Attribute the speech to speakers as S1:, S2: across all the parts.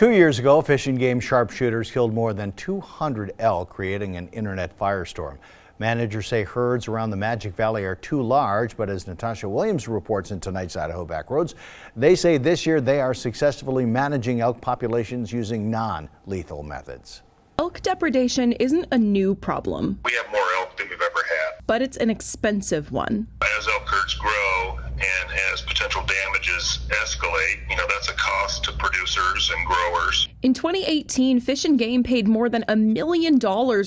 S1: 2 years ago, Fish and Game sharpshooters killed more than 200 elk, creating an internet firestorm. Managers say herds around the Magic Valley are too large, but as Natasha Williams reports in tonight's Idaho Backroads, they say this year they are successfully managing elk populations using non-lethal methods.
S2: Elk depredation isn't a new problem.
S3: We have more elk than we've ever had.
S2: But it's an expensive one.
S3: As elk herds grow and as potential damages escalate, that's a cost to producers and growers.
S2: In 2018, Fish and Game paid more than $1 million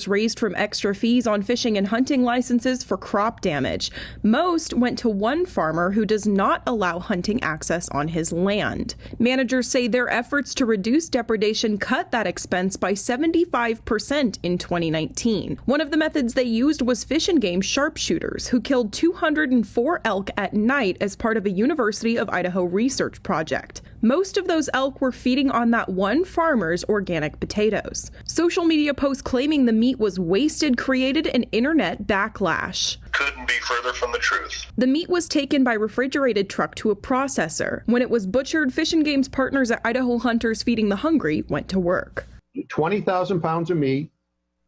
S2: raised from extra fees on fishing and hunting licenses for crop damage. Most went to one farmer who does not allow hunting access on his land. Managers say their efforts to reduce depredation cut that expense by 75% in 2019. One of the methods they used was Fish and Game sharpshooters, who killed 204 elk at night as part of a University of Idaho research project. Most of those elk were feeding on that one farmer's organic potatoes. Social media posts claiming the meat was wasted created an internet backlash.
S3: Couldn't be further from the truth.
S2: The meat was taken by refrigerated truck to a processor. When it was butchered, Fish and Game's partners at Idaho Hunters Feeding the Hungry went to work.
S4: 20,000 pounds of meat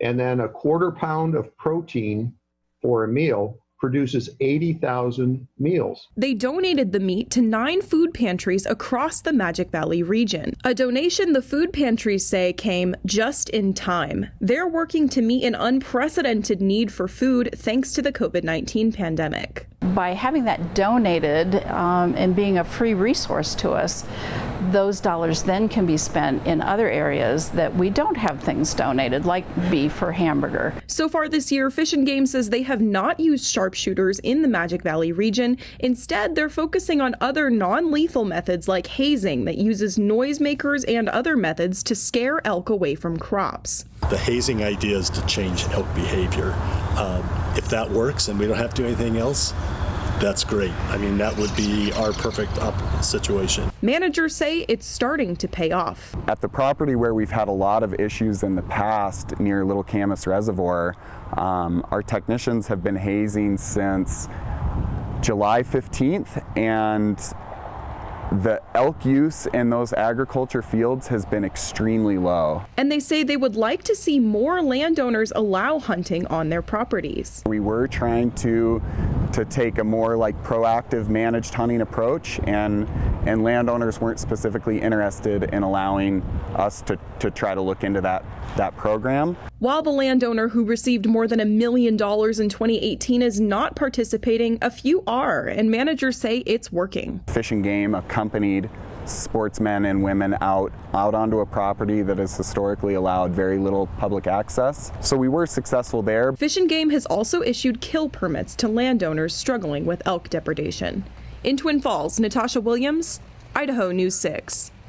S4: and then a quarter pound of protein for a meal produces 80,000 meals.
S2: They donated the meat to 9 food pantries across the Magic Valley region. A donation the food pantries say came just in time. They're working to meet an unprecedented need for food thanks to the COVID-19 pandemic.
S5: By having that donated and being a free resource to us, those dollars then can be spent in other areas that we don't have things donated, like beef or hamburger.
S2: So far this year, Fish and Game says they have not used sharpshooters in the Magic Valley region. Instead, they're focusing on other non-lethal methods like hazing that uses noisemakers and other methods to scare elk away from crops.
S6: The hazing idea is to change elk behavior. If that works and we don't have to do anything else, that's great. I mean, that would be our perfect situation.
S2: Managers say it's starting to pay off.
S7: At the property where we've had a lot of issues in the past near Little Camas Reservoir, our technicians have been hazing since July 15th, and the elk use in those agriculture fields has been extremely low.
S2: And they say they would like to see more landowners allow hunting on their properties.
S7: We were trying to take a more proactive managed hunting approach, and landowners weren't specifically interested in allowing us to try to look into that program.
S2: While the landowner who received more than $1 million in 2018 is not participating, a few are, and managers say it's working.
S7: Fish and Game accompanied sportsmen and women out onto a property that has historically allowed very little public access. So we were successful there.
S2: Fish and Game has also issued kill permits to landowners struggling with elk depredation. In Twin Falls, Natasha Williams, Idaho News 6.